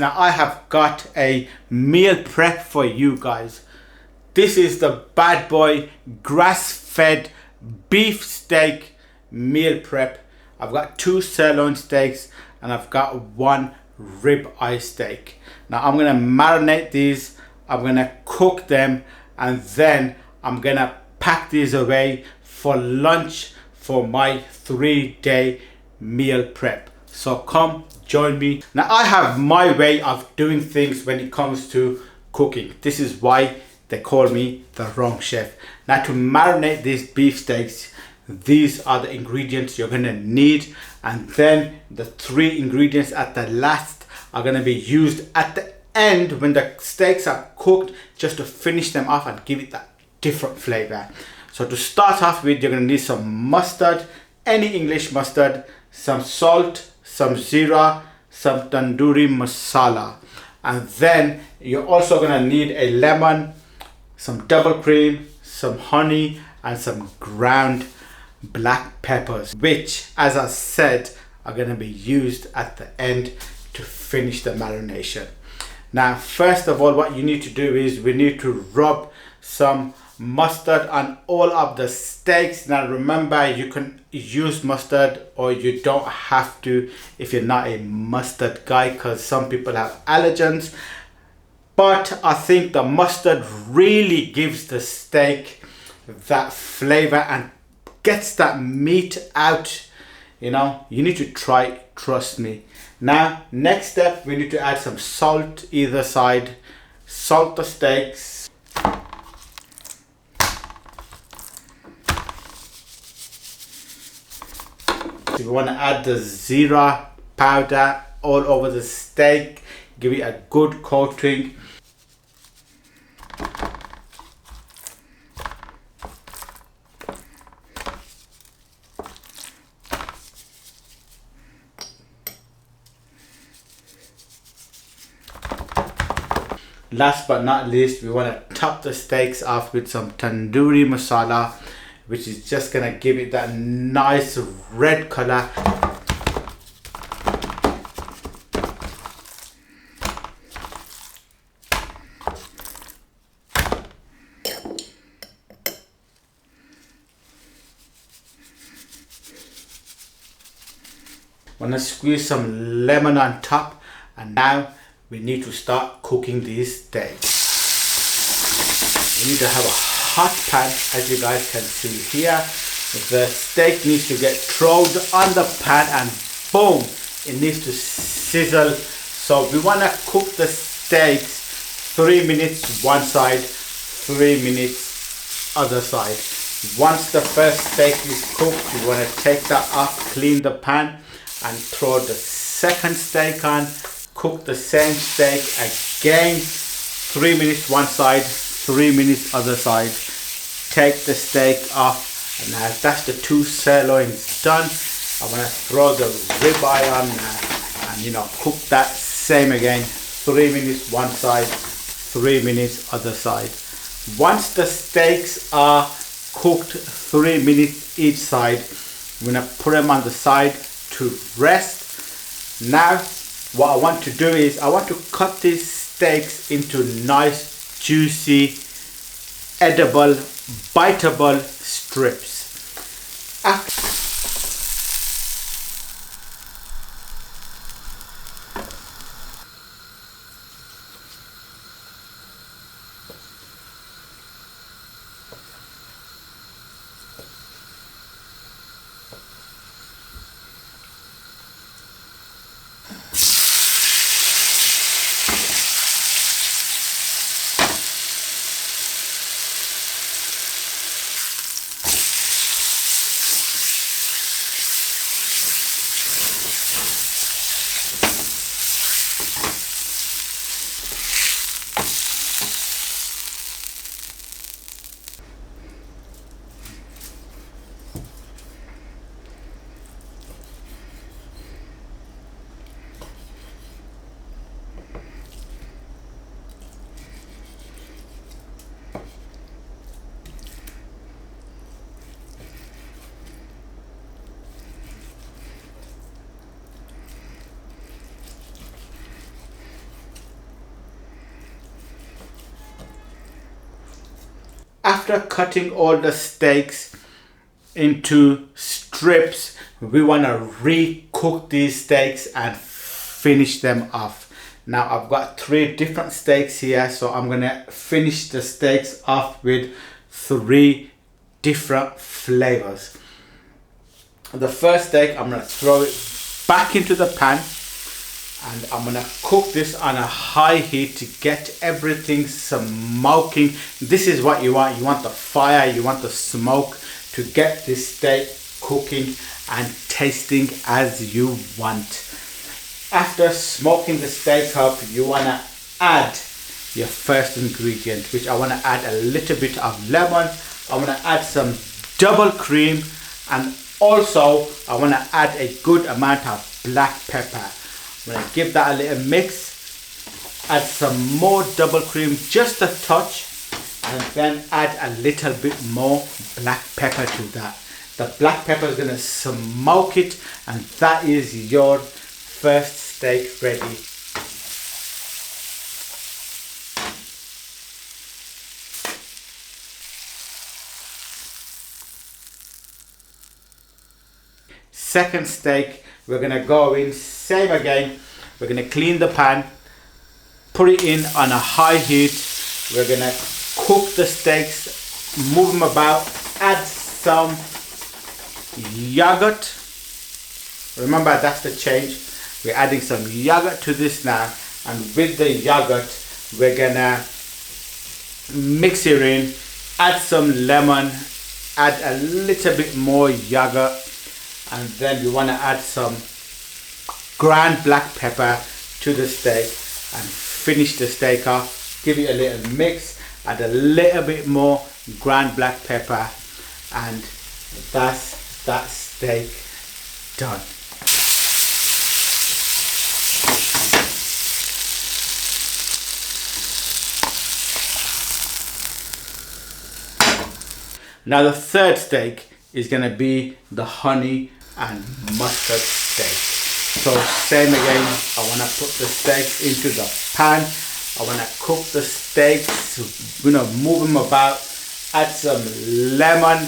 Now I have got a meal prep for you guys. This is the bad boy grass-fed beef steak meal prep. I've got 2 sirloin steaks and I've got 1 rib eye steak. Now I'm gonna marinate these, I'm gonna cook them, and then I'm gonna pack these away for lunch for my 3-day meal prep. So come join me. Now I have my way of doing things when it comes to cooking. This is why they call me the wrong chef. Now to marinate these beef steaks, these are the ingredients you're gonna need, and then the 3 ingredients at the last are gonna be used at the end when the steaks are cooked, just to finish them off and give it that different flavor. So to start off with, you're gonna need some mustard, any English mustard, some salt, some zira, some tandoori masala, and then you're also gonna need a lemon, some double cream, some honey, and some ground black peppers, which, as I said, are gonna be used at the end to finish the marination. Now first of all, what you need to do is we need to rub some mustard on all of the steaks. Now remember, you can use mustard or you don't have to if you're not a mustard guy, because some people have allergens, but I think the mustard really gives the steak that flavor and gets that meat out. You know, you need to try it, trust me. Now next step, we need to add some salt either side. Salt the steaks. We want to add the zira powder all over the steak, give it a good coating. Last but not least, we want to top the steaks off with some tandoori masala, which is just gonna give it that nice red color. Wanna squeeze some lemon on top, and now we need to start cooking these steaks. We need to have a hot pan, as you guys can see here. The steak needs to get thrown on the pan and boom, it needs to sizzle. So we want to cook the steaks 3 minutes one side, 3 minutes other side. Once the first steak is cooked, you want to take that off, clean the pan, and throw the second steak on. Cook the same steak again, 3 minutes one side, 3 minutes other side. Take the steak off, and now that's the 2 sirloins done. I'm gonna throw the ribeye on now, and you know, cook that same again, 3 minutes one side, 3 minutes other side. Once the steaks are cooked 3 minutes each side, I'm gonna put them on the side to rest. Now what I want to do is I want to cut these steaks into nice, juicy, edible, biteable strips. After cutting all the steaks into strips, we want to re-cook these steaks and finish them off. Now I've got 3 different steaks here, so I'm gonna finish the steaks off with 3 different flavors. The first steak, I'm gonna throw it back into the pan, and I'm gonna cook this on a high heat to get everything smoking. This is what you want. You want the fire, you want the smoke to get this steak cooking and tasting as you want. After smoking the steak up, you wanna add your first ingredient, which I wanna add a little bit of lemon. I wanna add some double cream, and also I wanna add a good amount of black pepper. I'm gonna give that a little mix, add some more double cream, just a touch, and then add a little bit more black pepper to that. The black pepper is gonna smoke it, and that is your first steak ready. Second steak, we're gonna go in, same again. We're gonna clean the pan, put it in on a high heat. We're gonna cook the steaks, move them about, add some yogurt. Remember, that's the change. We're adding some yogurt to this now, and with the yogurt, we're gonna mix it in, add some lemon, add a little bit more yogurt, and then we want to add some ground black pepper to the steak and finish the steak off. Give it a little mix, add a little bit more ground black pepper, and that's that steak done. Now the third steak is going to be the honey and mustard steak. So same again, I want to put the steaks into the pan. I want to cook the steaks, move them about, add some lemon,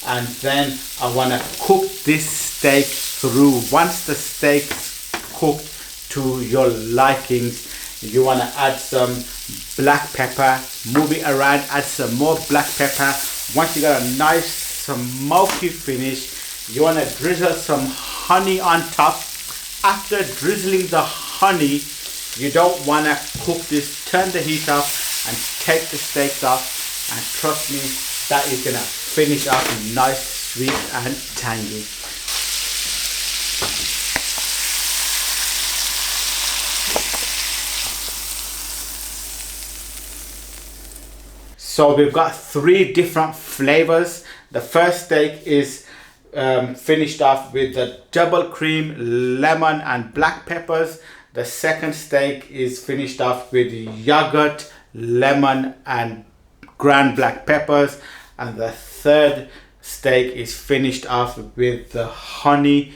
and then I want to cook this steak through. Once the steak's cooked to your likings, you want to add some black pepper, move it around, add some more black pepper. Once you got a nice smoky finish, you want to drizzle some honey on top. After drizzling the honey, you don't want to cook this. Turn the heat off and take the steaks off, and trust me, that is going to finish off nice, sweet and tangy. So we've got 3 different flavors. The first steak is finished off with the double cream, lemon and black peppers. The second steak is finished off with yogurt, lemon and ground black peppers. And the third steak is finished off with the honey,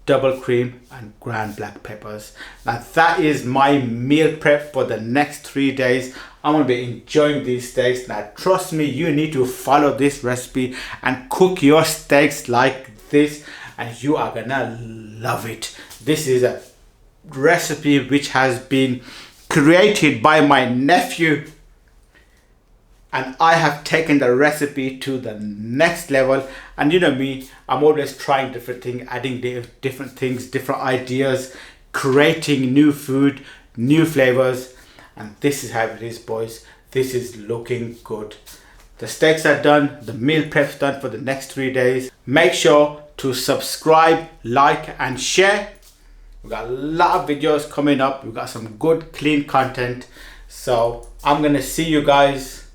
double cream and ground black peppers. Now that is my meal prep for the next 3 days. I'm gonna be enjoying these steaks. Now trust me, you need to follow this recipe and cook your steaks like this, and you are gonna love it. This is a recipe which has been created by my nephew, and I have taken the recipe to the next level. And you know me, I'm always trying different things, adding different things, different ideas, creating new food, new flavors. And this is how it is, boys. This is looking good. The steaks are done, the meal prep's done for the next 3 days. Make sure to subscribe, like and share. We've got a lot of videos coming up. We've got some good clean content. So I'm gonna see you guys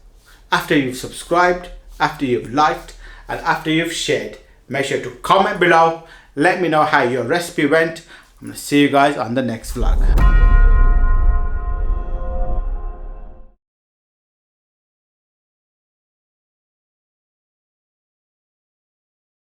after you've subscribed, after you've liked and after you've shared. Make sure to comment below. Let me know how your recipe went. I'm gonna see you guys on the next vlog.